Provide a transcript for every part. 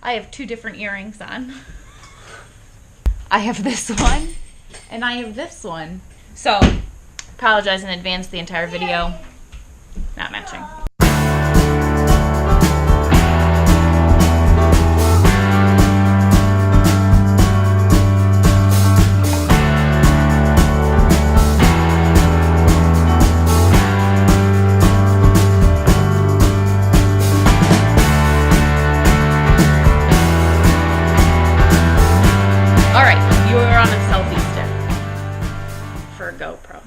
I have two different earrings on. I have this one, and I have this one. So, apologize in advance, the entire video not matching. GoPro.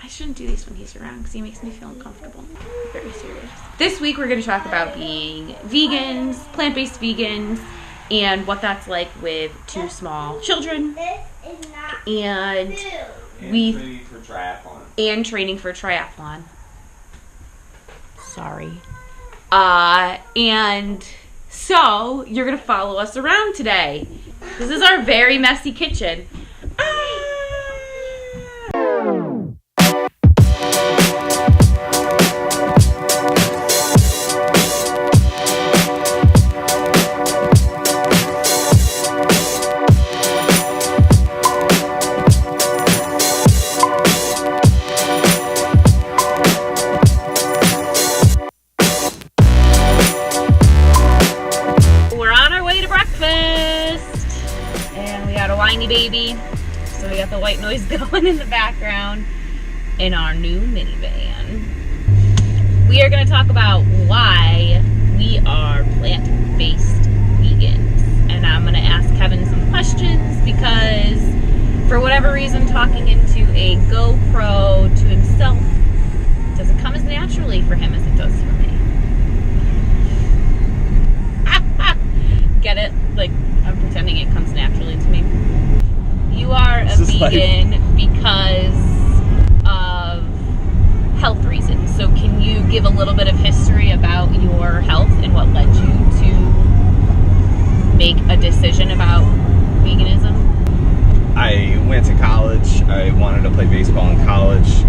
I shouldn't do these when he's around because he makes me feel uncomfortable. Very serious. This week we're going to talk about being vegans, plant-based vegans, and what that's like with two small children. And training for triathlon. And training for triathlon. Sorry. And so you're going to follow us around today. This is our very messy kitchen. Baby, so we got the white noise going in the background in our new minivan. We are going to talk about why we are plant-based vegans, and I'm going to ask Kevin some questions because for whatever reason talking into a GoPro to himself doesn't come as naturally for him as it does for me. Get it? Like, I'm pretending it comes naturally to me. You are a vegan because of health reasons. So can you give a little bit of history about your health and what led you to make a decision about veganism? I went to college. I wanted to play baseball in college.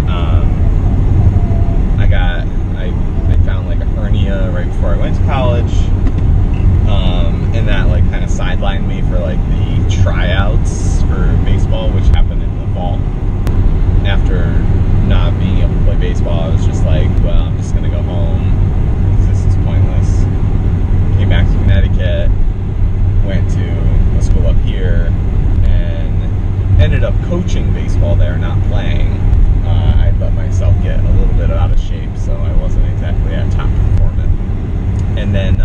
I found like a hernia right before I went to college. And that like kind of sidelined me for like the tryouts for baseball, which happened in the fall. After not being able to play baseball, I was just like, well, I'm just gonna go home because this is pointless. Came back to Connecticut, went to a school up here, and ended up coaching baseball there, not playing. I let myself get a little bit out of shape, so I wasn't exactly at top performance. And then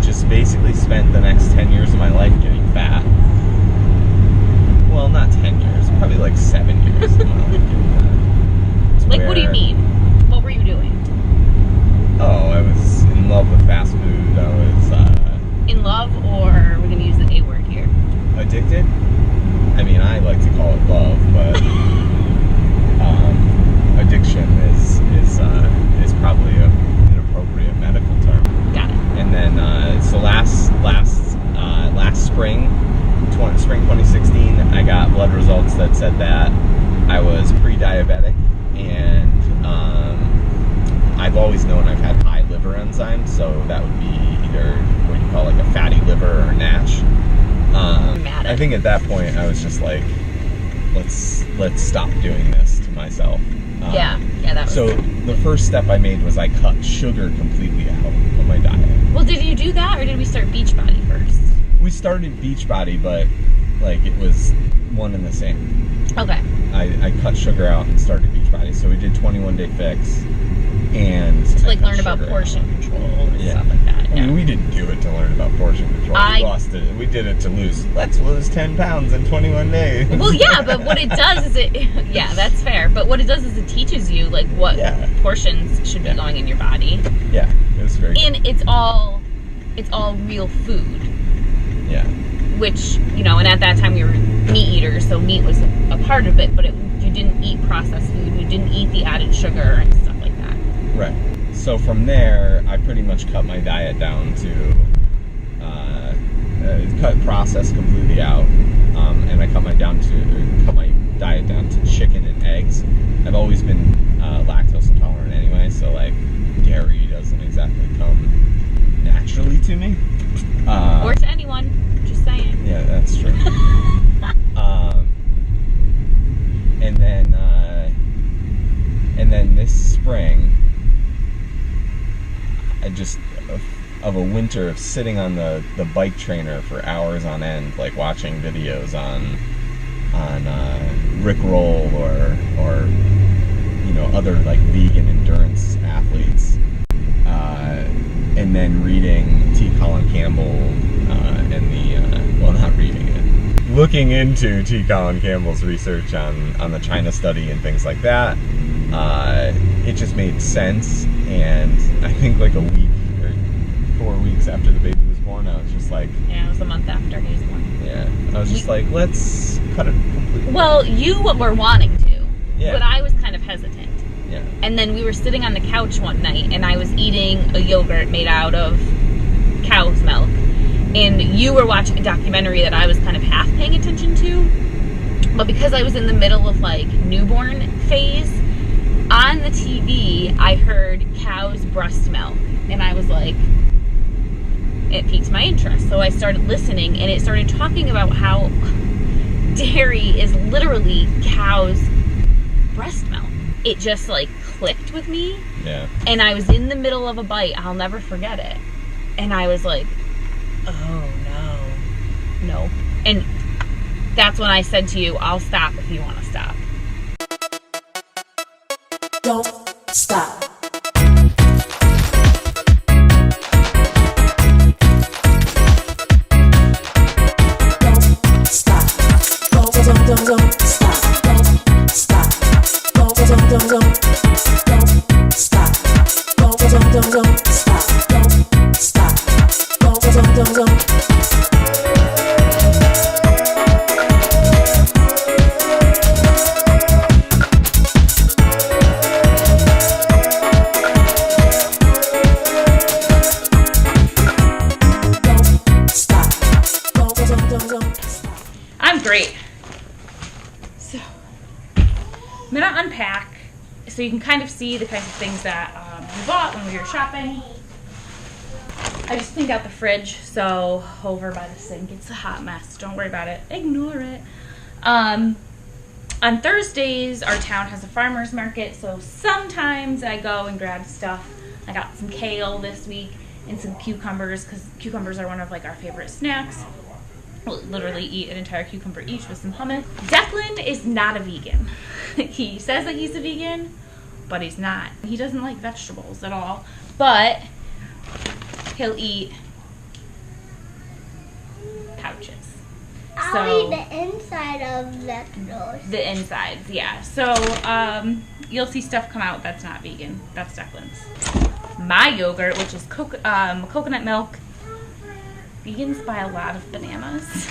just basically spent the next 10 years of my life getting fat. Well, not 10 years, probably like 7 years of my life getting fat. Like, what do you mean? What were you doing? Oh, I was in love with fast food. I was, in love, or we're going to use the A word here? Addicted? I mean, I like to call it love, but addiction is probably an inappropriate medical term. Got it. And then, so last spring 2016, I got blood results that said that I was pre-diabetic, and I've always known I've had high liver enzymes, so that would be either what you call like a fatty liver or NASH. I think at that point I was just like, let's stop doing this to myself. Yeah, that was so the first step I made was I cut sugar completely out of my diet. Well, did you do that, or did we start Beachbody first? We started Beachbody, but like it was one and the same. Okay. I cut sugar out and started Beachbody, so we did 21-day fix, and to like learn about portion control and stuff like that. I mean, we didn't do it to learn about portion control. We lost it. We did it to let's lose 10 pounds in 21 days. Well, yeah, but what it does is yeah, that's fair. But what it does is it teaches you like what portions should be going in your body. Yeah, it was very And good. it's all real food. Yeah. Which, and at that time we were meat eaters, so meat was a part of it, but you didn't eat processed food, you didn't eat the added sugar and stuff like that. Right. So from there, I pretty much cut my diet down to, cut processed completely out, and I cut my diet down to chicken and eggs. I've always been lactose intolerant anyway, so like dairy doesn't exactly come naturally to me. Or to anyone. Just saying. Yeah, that's true. And then this spring, I just of a winter of sitting on the bike trainer for hours on end, like watching videos on Rick Roll or other like vegan endurance athletes, and then reading T. Colin Campbell looking into T. Colin Campbell's research on the China study and things like that. It just made sense, and I think like a week or 4 weeks after the baby was born, I was just like... Yeah, it was a month after he was born. Yeah, I was just like, let's cut it completely. Well, you were wanting to, yeah. But I was kind of hesitant. Yeah. And then we were sitting on the couch one night, and I was eating a yogurt made out of cow's milk. And you were watching a documentary that I was kind of half paying attention to. But because I was in the middle of like newborn phase, on the TV, I heard cow's breast milk. And I was like, it piqued my interest. So I started listening, and it started talking about how dairy is literally cow's breast milk. It just like clicked with me. Yeah. And I was in the middle of a bite. I'll never forget it. And I was like, oh no. And that's when I said to you, I'll stop if you want to stop. Don't stop. Don't stop. Don't stop. Don't stop. Don't stop. Don't stop. I'm great. So, I'm going to unpack so you can kind of see the kinds of things that we bought when we were shopping. I just cleaned out the fridge, so over by the sink. It's a hot mess. Don't worry about it. Ignore it. On Thursdays, our town has a farmer's market, so sometimes I go and grab stuff. I got some kale this week and some cucumbers, because cucumbers are one of like our favorite snacks. We'll literally eat an entire cucumber each with some hummus. Declan is not a vegan. He says that he's a vegan, but he's not. He doesn't like vegetables at all, but he'll eat pouches. I'll eat the inside of vegetables. The insides, yeah. So you'll see stuff come out that's not vegan. That's Declan's. My yogurt, which is coconut milk. Vegans buy a lot of bananas.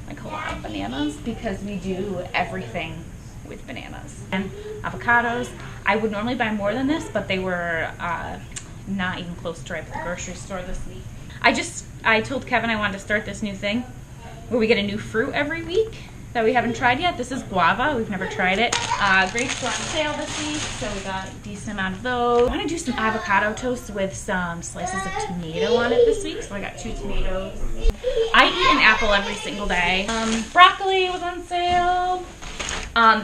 Like a lot of bananas, because we do everything with bananas. And avocados. I would normally buy more than this, but they were not even close to ripe at the grocery store this week. I told Kevin I wanted to start this new thing where we get a new fruit every week that we haven't tried yet. This is guava. We've never tried it. Grapes were on sale this week, so we got a decent amount of those. I want to do some avocado toast with some slices of tomato on it this week, so I got 2 tomatoes. I eat an apple every single day. Broccoli was on sale.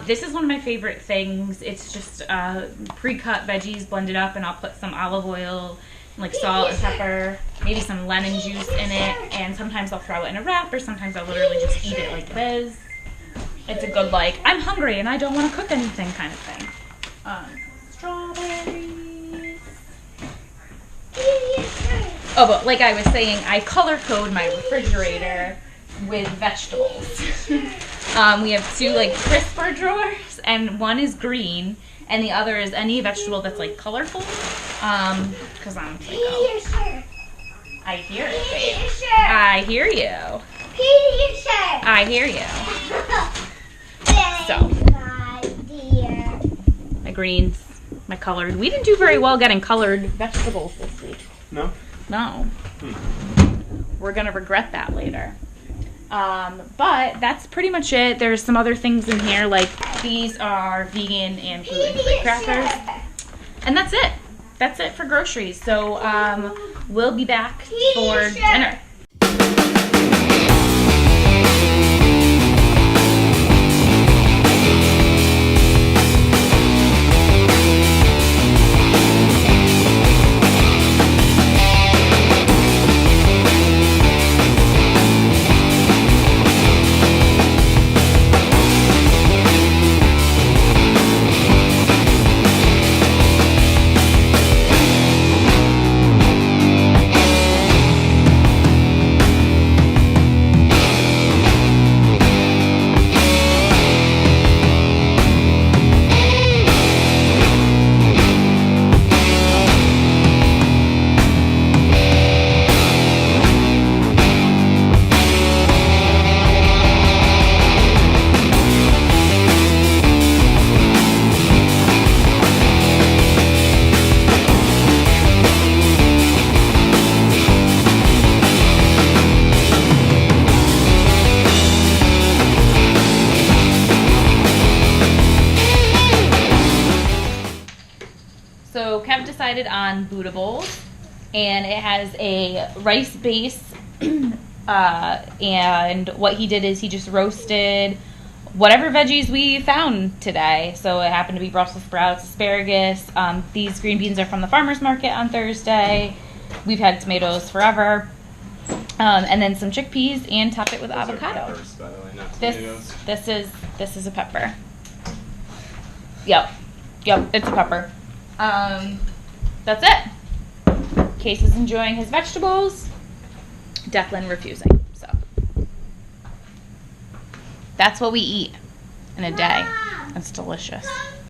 This is one of my favorite things. It's just pre-cut veggies blended up, and I'll put some olive oil, like salt and pepper, maybe some lemon juice in it, and sometimes I'll throw it in a wrap, or sometimes I'll literally just eat it like it is. It's a good, like, I'm hungry and I don't want to cook anything kind of thing. Strawberries. Oh, but like I was saying, I color code my refrigerator with vegetables. We have 2 like crisper drawers, and one is green, and the other is any vegetable that's like colorful. Because I'm psycho. I hear it, babe. I hear you. I hear you. So, my greens, my colored. We didn't do very well getting colored vegetables this week. No? No. We're going to regret that later. But that's pretty much it. There's some other things in here, like these are vegan and gluten-free crackers. And that's it. That's it for groceries. So we'll be back for dinner. So Kev decided on Buddha bowls, and it has a rice base, and what he did is he just roasted whatever veggies we found today. So it happened to be Brussels sprouts, asparagus. These green beans are from the farmer's market on Thursday. We've had tomatoes forever. And then some chickpeas, and top it with Those are avocado. peppers, by the way, not tomatoes. This is a pepper. Yep, it's a pepper. That's it. Case is enjoying his vegetables. Declan refusing. So that's what we eat in a day. It's delicious.